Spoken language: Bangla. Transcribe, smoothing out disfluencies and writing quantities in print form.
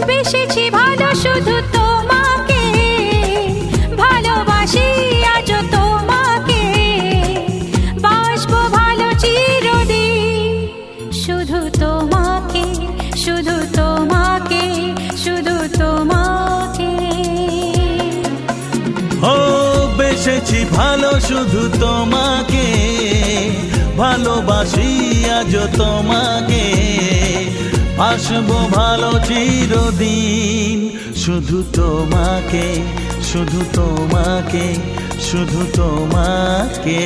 বেসেছি ভালো শুধু তোমাকে, ভালোবাসি আজ তোমাকে, বাসবো ভালো চিরদিন শুধু তোমাকে, শুধু তোমাকে, শুধু তোমাকে। ও বেসেছি ভালো শুধু তোমাকে, ভালোবাসি আজ তোমাকে, আসবো ভালো চিরদিন শুধু তোমাকে, শুধু তোমাকে, শুধু তোমাকে।